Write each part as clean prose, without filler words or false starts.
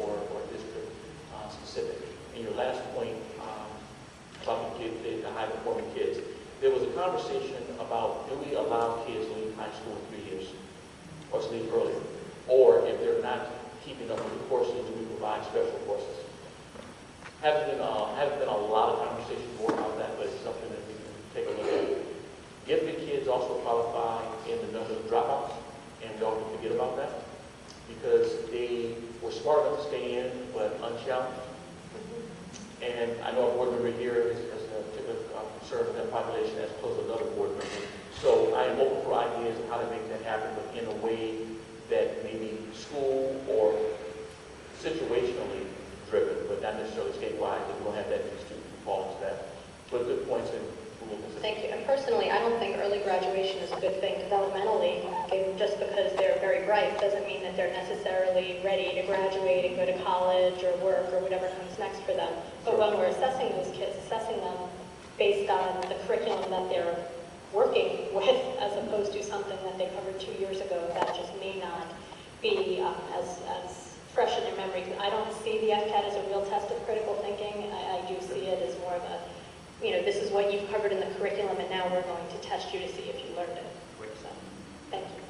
or district specific. And your last point about the kids, the high-performing kids, there was a conversation about, do we allow kids to leave high school in 3 years, or to leave earlier? Or if they're not keeping up with the courses, do we provide special courses? Haven't been a lot of conversation more about that, but it's something that we can take a look at. Gifted kids also qualify in the number of dropouts, and we don't forget about that, because they were smart enough to stay in, but unchallenged. And I know a board member here has a particular concern with that population as opposed to another board member. So I am open for ideas of how to make that happen, but in a way that maybe school or situationally driven, but not necessarily statewide, because we don't have that many students who fall into that. But good points, and we'll consider. Thank you. And personally, I don't think early graduation is a good thing developmentally. Just because they're very bright doesn't mean that they're necessarily ready to graduate and go to college or work or whatever comes next for them. But when we're assessing those kids, assessing them based on the curriculum that they're working with, as opposed to something that they covered 2 years ago, that just may not be as fresh in their memory. I don't see the FCAT as a real test of critical thinking. I do see it as more of a, this is what you've covered in the curriculum, and now we're going to test you to see if you learned it. So, thank you.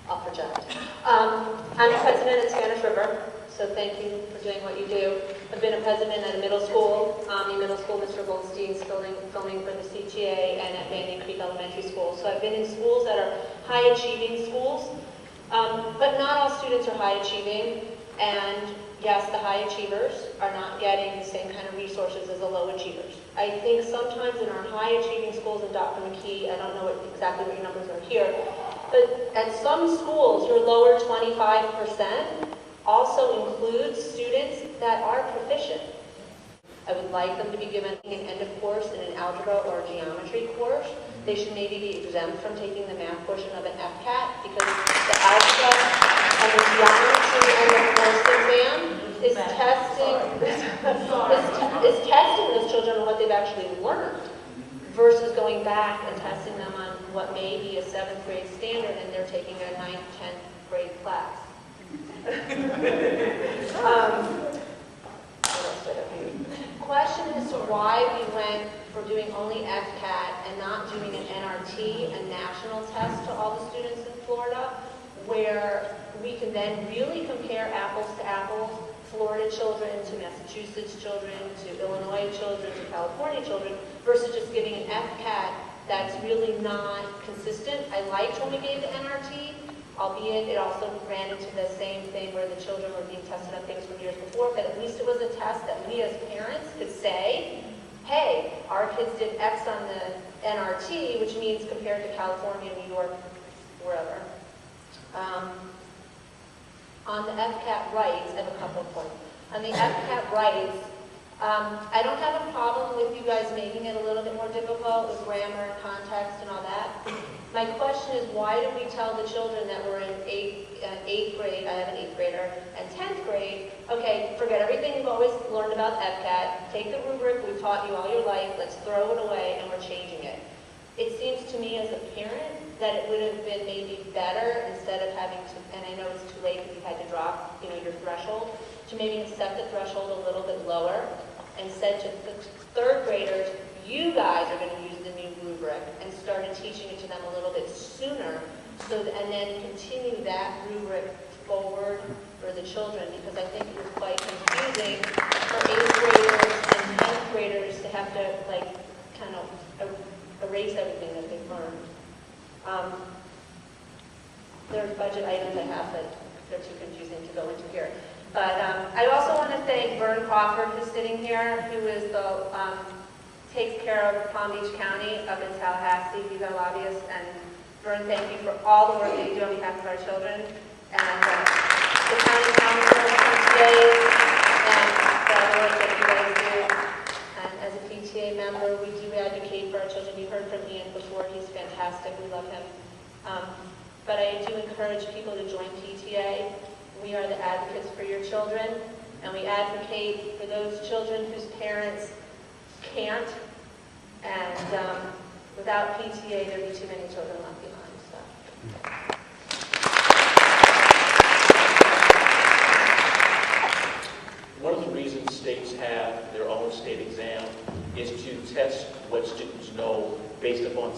I'll project. I'm a president at Spanish River, so thank you for doing what you do. I've been a president at a middle school, Omni Middle School, Mr. Goldstein's filming for the CTA, and at Banyan Creek Elementary School. So I've been in schools that are high-achieving schools, but not all students are high-achieving, and yes, the high achievers are not getting the same kind of resources as the low achievers. I think sometimes in our high achieving schools, and Dr. McKee, I don't know exactly what your numbers are here, but at some schools, your lower 25% also includes students that are proficient. I would like them to be given an end of course in an algebra or a geometry course. They should maybe be exempt from taking the math portion of an FCAT, because the algebra and the geometry and the course exam is testing those children on what they've actually learned, versus going back and testing them on what may be a 7th grade standard and they're taking a 9th, 10th grade class. Question as to why we went for doing only FCAT and not doing an NRT, a national test, to all the students in Florida, where we can then really compare apples to apples, Florida children to Massachusetts children to Illinois children to California children, versus just giving an FCAT that's really not consistent. I liked when we gave the NRT, albeit it also ran into the same thing where the children were being tested on things from years before, but at least it was a test that we as parents could say, hey, our kids did X on the NRT, which means compared to California, New York, wherever. On the FCAT rights, I have a couple of points. On the FCAT rights, I don't have a problem with you guys making it a little bit more difficult with grammar and context and all that. My question is, why do we tell the children that were in 8th grade, I have an 8th grader, and 10th grade, okay, forget everything you've always learned about FCAT, take the rubric we've taught you all your life, let's throw it away, and we're changing it. It seems to me as a parent that it would have been maybe better, instead of having to, and I know it's too late because you had to drop, your threshold, to maybe set the threshold a little bit lower and said to the 3rd graders, you guys are going to use the new rubric, and started teaching it to them a little bit sooner, and then continue that rubric forward for the children, because I think it was quite confusing for 8th graders and 10th graders to have to kind of erase everything that they've learned. There's budget items I have, but they're too confusing to go into here. But I also want to thank Vern Crawford, who's sitting here, who is takes care of Palm Beach County up in Tallahassee. He's our lobbyist. And Vern, thank you for all the work that you do on behalf of our children. And the county council, PTA, and the work that you guys do. And as a PTA member, we do advocate for our children. You heard from Ian before. He's fantastic. We love him. But I do encourage people to join PTA. We are the advocates for your children, and we advocate for those children whose parents can't, and without PTA, there'd be too many children left behind. So.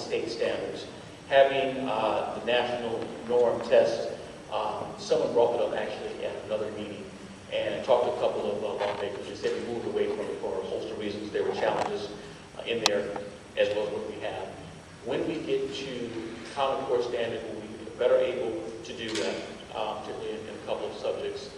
state standards. Having the national norm test, someone brought it up actually at another meeting, and talked to a couple of lawmakers. They said we moved away from it for a host of reasons. There were challenges in there, as well as what we have. When we get to Common Core standard, we'll be better able to do that, particularly in a couple of subjects.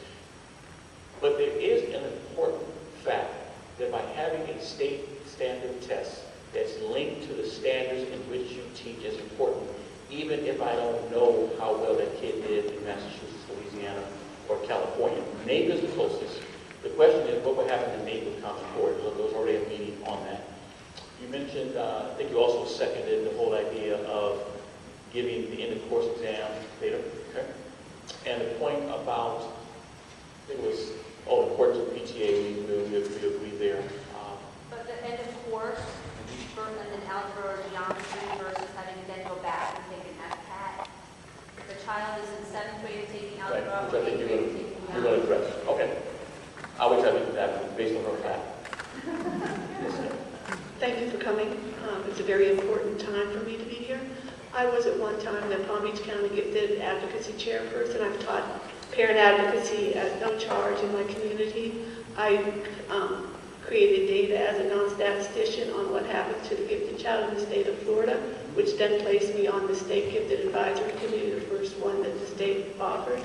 But there is an important fact that by having a state standard test that's linked to the standards in which you teach is important, even if I don't know how well that kid did in Massachusetts, Louisiana, or California. NAEP is the closest. The question is, what would happen to NAEP with Common Core? There was already a meeting on that. You mentioned, I think you also seconded the whole idea of giving the end-of-course exam data. Okay. And the point about, I think it was, the importance of PTA, we agree there. But the end of course, and then algebra or geometry versus having to then go back and take an FCAT. The child is in 7th grade taking algebra, Right, which or I think 8th grade taking you're going to address. Okay. I'll wait till I get that based on her fact. Thank you for coming. It's a very important time for me to be here. I was at one time the Palm Beach County Gifted Advocacy Chairperson. I've taught parent advocacy at no charge in my community. I created data as a non-statistician on what happens to the gifted child in the state of Florida, which then placed me on the State Gifted Advisory Committee, the first one that the state offered.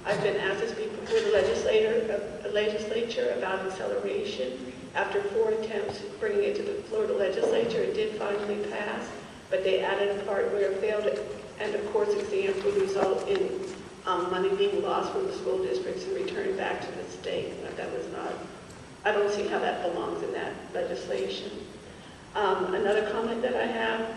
I've been asked to speak before the legislature about acceleration. After 4 attempts bringing it to the Florida legislature, it did finally pass, but they added a part where failed end-of-course exams would result in money being lost from the school districts and returned back to the state. That was not, I don't see how that belongs in that legislation. Another comment that I have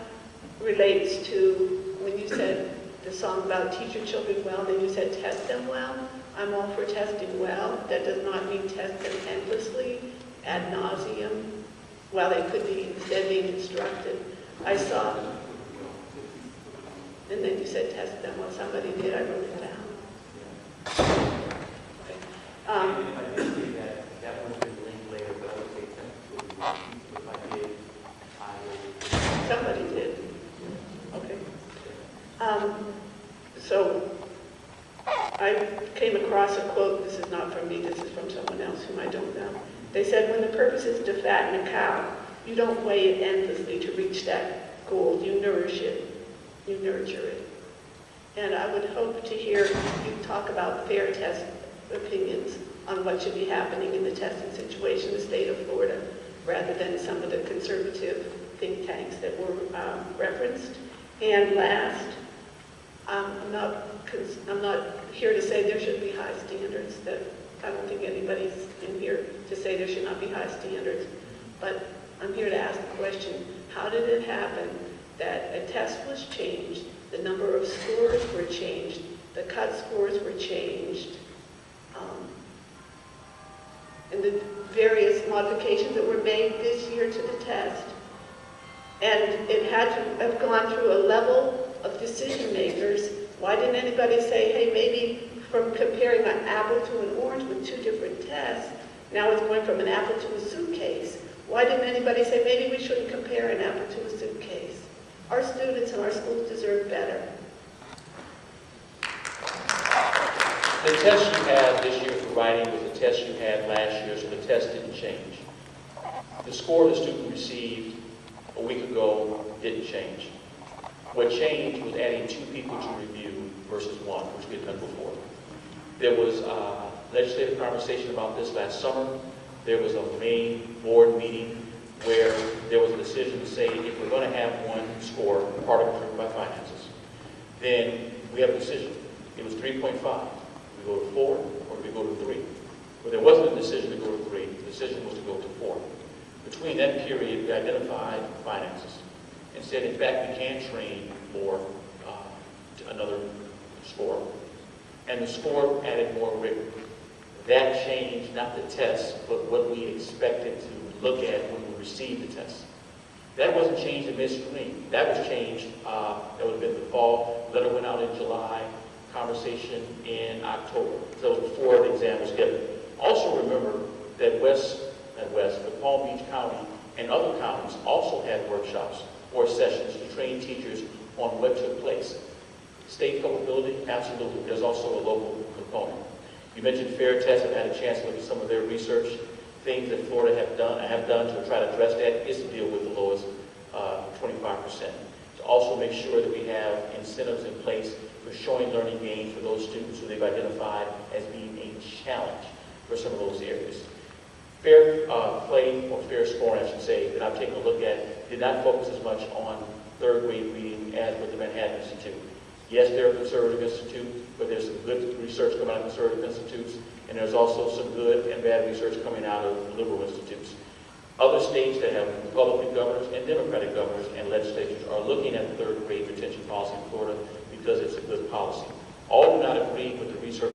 relates to when you said the song about teach your children well, then you said test them well. I'm all for testing well. That does not mean test them endlessly, ad nauseum, while they could be instead being instructed. I saw, and then you said test them well. Somebody did, I wrote it down. Okay. I did say that would have been linked later, but I would say that if I did, I would. Somebody did. Okay. So I came across a quote. This is not from me. This is from someone else whom I don't know. They said, when the purpose is to fatten a cow, you don't weigh it endlessly to reach that goal. You nourish it. You nurture it. And I would hope to hear you talk about fair test opinions on what should be happening in the testing situation in the state of Florida, rather than some of the conservative think tanks that were referenced. And last, I'm not here to say there should be high standards. That I don't think anybody's in here to say there should not be high standards. But I'm here to ask the question, how did it happen that a test was changed, the number of scores were changed, the cut scores were changed, and the various modifications that were made this year to the test, and it had to have gone through a level of decision makers? Why didn't anybody say, hey, maybe from comparing an apple to an orange with 2 different tests, now it's going from an apple to a suitcase? Why didn't anybody say, maybe we shouldn't compare an apple to a suitcase? Our students and our schools deserve better. The test you had this year for writing was the test you had last year, so the test didn't change. The score the student received a week ago didn't change. What changed was adding 2 people to review versus 1, which we had done before. There was legislative conversation about this last summer. There was a main board meeting where there was a decision to say if we're going to have 1 score, part of it driven by finances, then we have a decision. It was 3.5. Do we go to 4 or do we go to 3? Well, there wasn't a decision to go to 3. The decision was to go to 4. Between that period, we identified finances and said, in fact, we can train for another score. And the score added more rigor. That changed not the test, but what we expected to look at when we received the test. That wasn't changed in midstream. That was changed, that would have been the fall. Letter went out in July, conversation in October. So it was before the exam was given. Also remember that but Palm Beach County and other counties also had workshops 4 sessions to train teachers on what took place. State culpability, absolutely. There's also a local component. You mentioned fair tests. I've had a chance to look at some of their research. Things that Florida have done to try to address that is to deal with the lowest 25%. To also make sure that we have incentives in place for showing learning gains for those students who they've identified as being a challenge for some of those areas. Fair play, or fair scoring, I should say, that I've taken a look at, did not focus as much on third grade reading as with the Manhattan Institute. Yes, they're a conservative institute, but there's some good research coming out of conservative institutes, and there's also some good and bad research coming out of liberal institutes. Other states that have Republican governors and Democratic governors and legislatures are looking at the third grade retention policy in Florida because it's a good policy. All do not agree with the